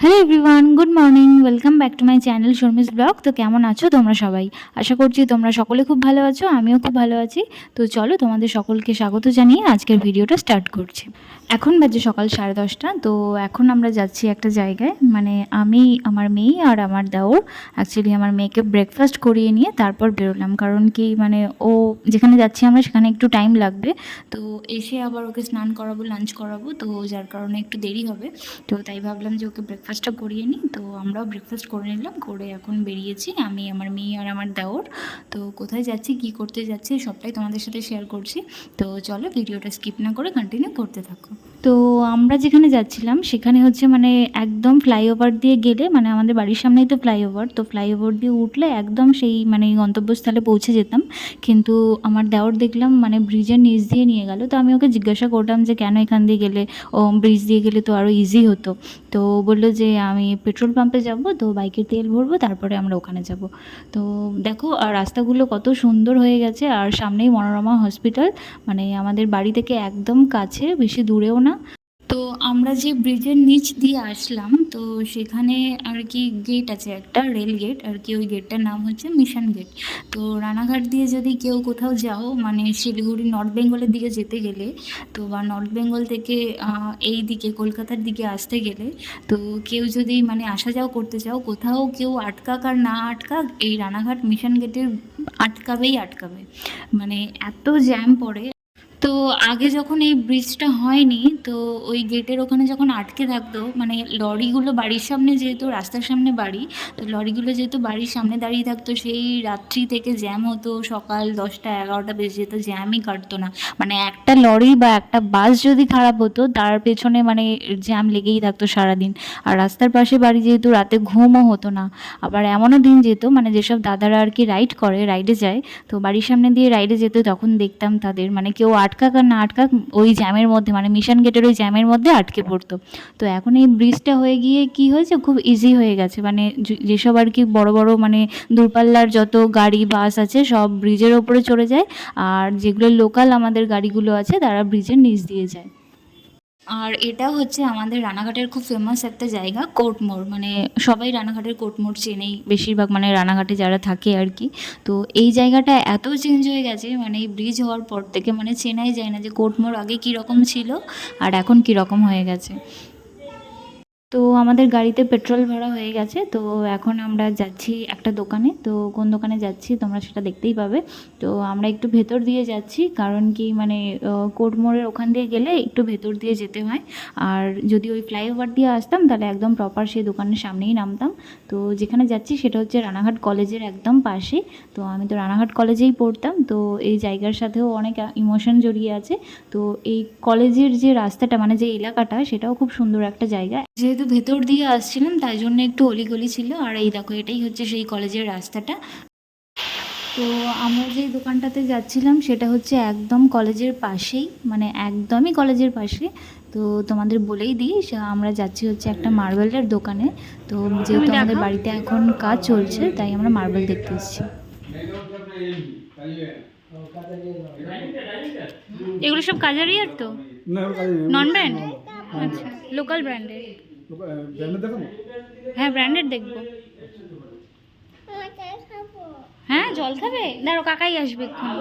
Hello everyone, good morning. Welcome back to my channel Sharmi's blog. তো কেমন আছো তোমরা সবাই? আশা করছি তোমরা সকলে খুব ভালো আছো, আমিও খুব ভালো আছি। তো চলো তোমাদের সকলকে স্বাগত জানিয়ে আজকের ভিডিওটা স্টার্ট করছি। এখন বাজে সকাল 10:30। তো এখন আমরা যাচ্ছি একটা জায়গায়, মানে আমি, আমার মেয়ে আর আমার দেওর। অ্যাকচুয়ালি আমার মেয়েকে ব্রেকফাস্ট করিয়ে নিয়ে তারপর বেরোলাম, কারণ কি মানে ও যেখানে যাচ্ছি আমরা সেখানে একটু টাইম লাগবে। তো এসে আবার ওকে স্নান করাবো, লাঞ্চ করাবো, তো যার কারণে একটু দেরি হবে। তো তাই ভাবলাম যে ওকে ব্রেকফাস্টটা করিয়ে নিই। তো আমরাও ব্রেকফাস্ট করে নিলাম, করে এখন বেরিয়েছি আমি, আমার মেয়ে আর আমার দেওর। তো কোথায় যাচ্ছি, কি করতে যাচ্ছি সবটাই তোমাদের সাথে শেয়ার করছি। তো চলো ভিডিওটা স্কিপ না করে কন্টিনিউ করতে থাকো। তো আমরা যেখানে যাচ্ছিলাম সেখানে হচ্ছে মানে একদম ফ্লাইওভার দিয়ে গেলে, মানে আমাদের বাড়ির সামনেই তো ফ্লাইওভার, তো ফ্লাইওভার দিয়ে উঠলে একদম সেই মানে গন্তব্যস্থলে পৌঁছে যেতাম। কিন্তু আমার দেওর দেখলাম মানে ব্রিজের নিচ দিয়ে নিয়ে গেল। তো আমি ওকে জিজ্ঞাসা করলাম যে কেন এখান দিয়ে গেলে, ও ব্রিজ দিয়ে গেলে তো আরও ইজি হতো। তো বললো যে আমি পেট্রোল পাম্পে যাব, তো বাইকের তেল ভরবো, তারপরে আমরা ওখানে যাব। তো দেখো আর রাস্তাগুলো কত সুন্দর হয়ে গেছে, আর সামনেই মনোরমা হসপিটাল, মানে আমাদের বাড়ি থেকে একদম কাছে, বেশি দূরেও না। তো আমরা যে ব্রিজের নিচ দিয়ে আসলাম, তো সেখানে আর কি গেট আছে, একটা রেল গেট আর কি, ওই গেটটার নাম হচ্ছে মিশন গেট। তো রানাঘাট দিয়ে যদি কেউ কোথাও যাও, মানে শিলিগুড়ি নর্থ বেঙ্গলের দিকে যেতে গেলে, তো বা নর্থ বেঙ্গল থেকে এই দিকে কলকাতার দিকে আসতে গেলে, তো কেউ যদি মানে আসা যাওয়া করতে চাও, কোথাও কেউ আটকাক আর না আটকাক, এই রানাঘাট মিশন গেটের আটকাবেই আটকাবে, মানে এত জ্যাম পড়ে। তো আগে যখন এই ব্রিজটা হয়নি, তো ওই গেটের ওখানে যখন আটকে থাকতো, মানে লরিগুলো বাড়ির সামনে, যেহেতু রাস্তার সামনে বাড়ি, তো লরিগুলো যেহেতু বাড়ির সামনে দাঁড়িয়ে থাকতো, সেই রাত্রি থেকে জ্যাম হতো, সকাল 10টা 11টা বেজে যেত, জ্যামই কাটতো না। মানে একটা লরি বা একটা বাস যদি খারাপ হতো, তার পেছনে মানে জ্যাম লেগেই থাকতো সারাদিন। আর রাস্তার পাশে বাড়ি যেহেতু, রাতে ঘুমও হতো না। আবার এমনও দিন যেত, মানে যেসব দাদারা আর কি রাইড করে, রাইডে যায়, তো বাড়ির সামনে দিয়ে রাইডে যেত, তখন দেখতাম তাদের মানে কেউ আটকাক আর না আটকাক, ওই জ্যামের মধ্যে, মানে মিশন গেটের ওই জ্যামের মধ্যে আটকে পড়তো। তো এখন এই ব্রিজটা হয়ে গিয়ে কি হয়েছে, খুব ইজি হয়ে গেছে, মানে যেসব আর কি বড় বড় মানে দূরপাল্লার যত গাড়ি বাস আছে সব ব্রিজের ওপরে চড়ে যায়, আর যেগুলো লোকাল আমাদের গাড়িগুলো আছে তারা ব্রিজের নিচ দিয়ে যায়। আর এটা হচ্ছে আমাদের রানাঘাটের খুব ফেমাস একটা জায়গা, কোর্ট মোড়, মানে সবাই রানাঘাটের কোর্ট মোড় চেনেই বেশিরভাগ, মানে রানাঘাটে যারা থাকে আর কি। তো এই জায়গাটা এত চেঞ্জ হয়ে গেছে, মানে এই ব্রিজ হওয়ার পর থেকে মানে চেনাই যায় না যে কোর্ট মোড় আগে কীরকম ছিল আর এখন কীরকম হয়ে গেছে। তো আমাদের গাড়িতে পেট্রোল ভরা হয়ে গেছে, তো এখন আমরা যাচ্ছি একটা দোকানে। তো কোন দোকানে যাচ্ছি তোমরা সেটা দেখতেই পাবে। তো আমরা একটু ভেতর দিয়ে যাচ্ছি, কারণ কি মানে কোর্ট মোড়ের ওখান দিয়ে গেলে একটু ভেতর দিয়ে যেতে হয়। আর যদি ওই ফ্লাইওভার দিয়ে আসতাম তাহলে একদম প্রপার সেই দোকানের সামনেই নামতাম। তো যেখানে যাচ্ছি সেটা হচ্ছে রানাঘাট কলেজের একদম পাশে। তো আমি তো রানাঘাট কলেজেই পড়তাম, তো এই জায়গার সাথেও অনেক ইমোশন জড়িয়ে আছে। তো এই কলেজের যে রাস্তাটা, মানে যে এলাকাটা, সেটাও খুব সুন্দর একটা জায়গা। যেহেতু ভেতর দিয়ে আসছিলাম তাই জন্য একটু অলিগলি ছিল। আর এই দেখো, এটাই হচ্ছে সেই কলেজের রাস্তাটা। তো আমরা যেই দোকানটাতে যাচ্ছিলাম সেটা হচ্ছে একদম কলেজের পাশেই, মানে একদমই কলেজের পাশে। তো তোমাদের বলেই দিই, আমরা যাচ্ছি হচ্ছে একটা মার্বেলের দোকানে। তো যেহেতু আমাদের বাড়িতে এখন কাজ চলছে, তাই আমরা মার্বেল দেখতে এসেছি। এগুলো সব কাজারই আর তো নন ব্র্যান্ড, আচ্ছা লোকাল ব্র্যান্ডের। হ্যাঁ ব্র্যান্ডেড দেখবো। হ্যাঁ জল খাবে, দাঁড়ো কাকাই আসবে এক্ষুনি।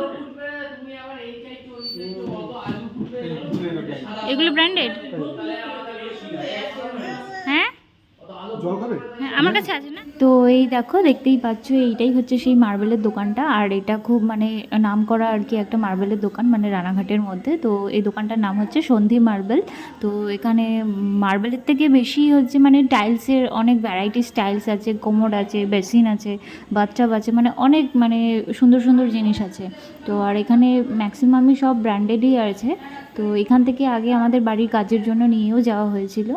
এগুলো ব্র্যান্ডেড? হ্যাঁ হ্যাঁ আমার কাছে আছে না। তো এই দেখো, দেখতেই পাচ্ছ এইটাই হচ্ছে সেই মার্বেলের দোকানটা। আর এটা খুব মানে নাম করা আর কি একটা মার্বেলের দোকান, মানে রানাঘাটের মধ্যে। তো এই দোকানটার নাম হচ্ছে সন্ধি মার্বেল। তো এখানে মার্বেলের থেকে বেশি হচ্ছে মানে টাইলসের অনেক ভ্যারাইটিস টাইলস আছে, কোমোড আছে, বেসিন আছে, বাথটাব আছে, মানে অনেক মানে সুন্দর সুন্দর জিনিস আছে। তো আর এখানে ম্যাক্সিমামই সব ব্র্যান্ডেডই আছে। তো এখান থেকে আগে আমাদের বাড়ির কাজের জন্য নিয়েও যাওয়া হয়েছিল।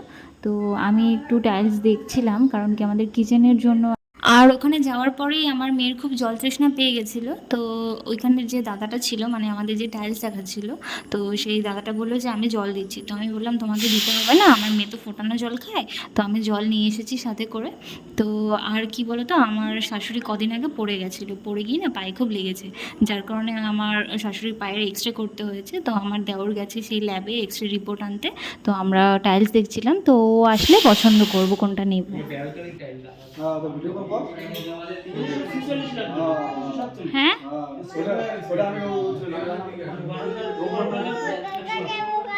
তো আমি একটু টাইলস দেখছিলাম, কারণ কি আমাদের কিচেনের জন্য। আর ওখানে যাওয়ার পরেই আমার মেয়ের খুব জল তৃষ্ণা পেয়ে গেছিলো। তো ওইখানের যে দাদাটা ছিল, মানে আমাদের যে টাইলস দেখাচ্ছিল, তো সেই দাদাটা বললো যে আমি জল দিচ্ছি। তো আমি বললাম তোমাকে দিতে হবে না, আমার মেয়ে তো ফোটানো জল খায়। তো আমি জল নিয়ে এসেছি সাথে করে। তো আর কি বলো তো, আমার শাশুড়ি কদিন আগে পড়ে গেছিলো, পড়ে গিয়ে না পায়ে খুব লেগেছে, যার কারণে আমার শাশুড়ির পায়ের এক্স রে করতে হয়েছে। তো আমার দেওর গেছে সেই ল্যাবে এক্স রে রিপোর্ট আনতে। তো আমরা টাইলস দেখছিলাম, তো ও আসলে পছন্দ করবো কোনটা নেব। হ্যাঁ,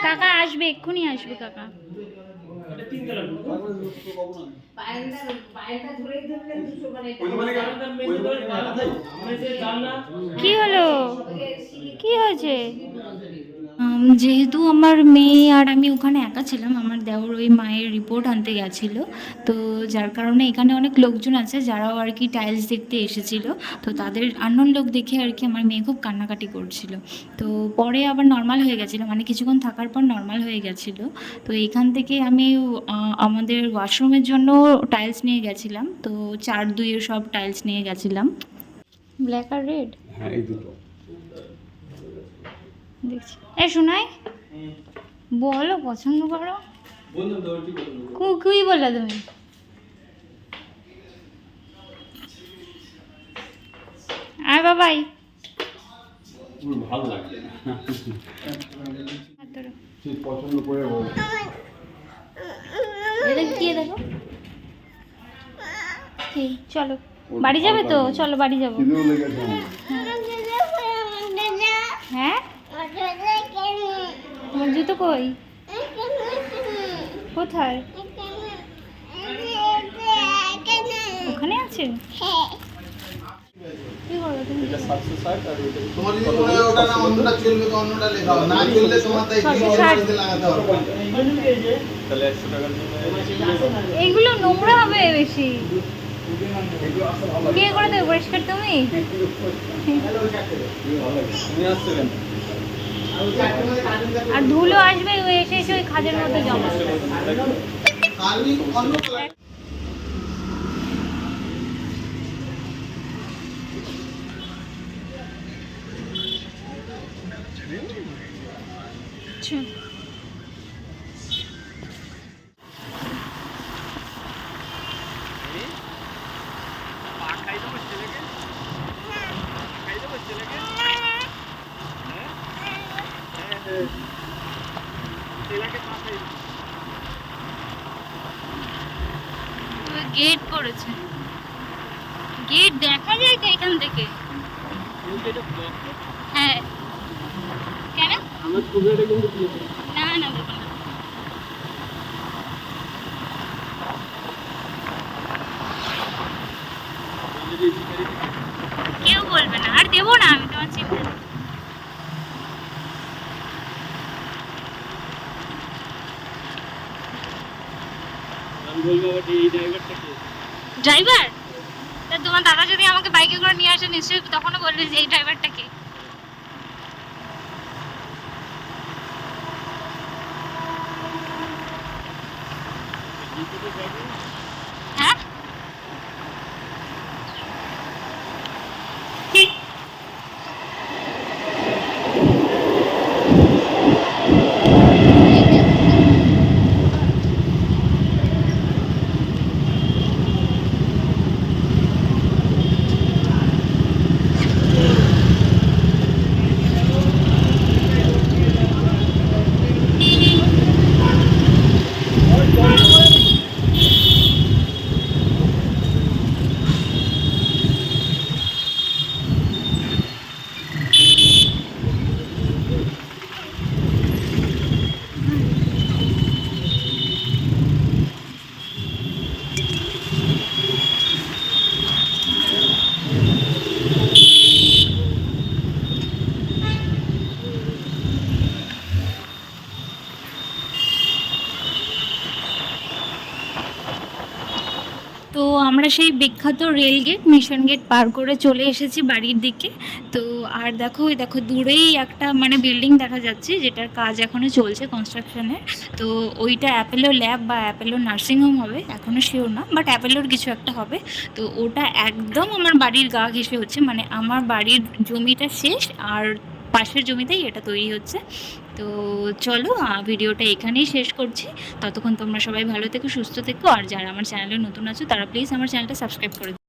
কাকা আসবে, এক্ষুনি আসবে কাকা। কি হলো, কি হয়েছে? যেহেতু আমার মেয়ে আর আমি ওখানে একা ছিলাম, আমার দেওর ওই মায়ের রিপোর্ট আনতে গেছিলো। তো যার কারণে এখানে অনেক লোকজন আছে যারাও আর কি টাইলস দেখতে এসেছিল। তো তাদের আননোন লোক দেখে আর কি আমার মেয়ে খুব কান্নাকাটি করছিল। তো পরে আবার নর্মাল হয়ে গেছিলো, মানে কিছুক্ষণ থাকার পর নর্মাল হয়ে গেছিলো। তো এখান থেকে আমি আমাদের ওয়াশরুমের জন্য টাইলস নিয়ে গেছিলাম। তো 4-2 সব টাইলস নিয়ে গেছিলাম। ব্ল্যাক আর রেড, হ্যাঁ এই দুটো দেখছি। শোনাই, বলো পছন্দ করো। কুই বললা তুমি? আয় বাবাই, ভালো লাগছে না, তুই পছন্দ করে বল। এটা কি দেখো, কি চলো বাড়ি যাবে তো, চলো বাড়ি যাবো। কিনেও লেগেছে হ্যাঁ, তোমার জুতো কই, কোথায়? ওখানে আছে। কি করো তুমি? এটা 760 আর এটা তোমার যদি মনে হয় ওটা না অন্যটা চলবে তো অন্যটা লেখাও, না চললে তোমার তাই ভিডিওতে লাগাতে হবে। তাহলে 100 টাকার জন্য এইগুলো নোংরা হবে বেশি, কে করে দেবে পরিষ্কার? তুমি? তুমি আসছো কেন? আর ধুলো আসবে, ওই এসে এসে ওই খাজের মধ্যে জমা। কালই অন্য কালার আচ্ছা, গেট করেছে, গেট দেখা যায় তো এখান থেকে। হ্যাঁ, কেন? না না দেবো না। কেউ বলবে না, আর দেবো না আমি, তোমার চিন্তা নেই। ড্রাইভার? তা তোমার দাদা যদি আমাকে বাইকে করে নিয়ে আসে, নিশ্চয়ই তখনও বলবে যে এই ড্রাইভারটা কে। হ্যাঁ, তো আমরা সেই বিখ্যাত রেল গেট, মিশন গেট পার করে চলে এসেছি বাড়ির দিকে। তো আর দেখো ওই দেখো দূরেই একটা মানে বিল্ডিং দেখা যাচ্ছে যেটার কাজ এখনও চলছে কনস্ট্রাকশনের। তো ওইটা অ্যাপেলো ল্যাব বা অ্যাপেলো নার্সিংহোম হবে, এখনও শিওর না, বাট অ্যাপেলোর কিছু একটা হবে। তো ওটা একদম আমার বাড়ির গা ঘেঁষে হচ্ছে, মানে আমার বাড়ির জমিটা শেষ আর পাশের জমিতেই এটা তৈরি হচ্ছে। তো চলো ভিডিওটা এখানেই শেষ করছি। ততক্ষণ তোমরা সবাই ভালো থেকো, সুস্থ থেকো, আর যারা আমার চ্যানেলে নতুন আছো তারা প্লিজ আমার চ্যানেলটা সাবস্ক্রাইব করে দিও।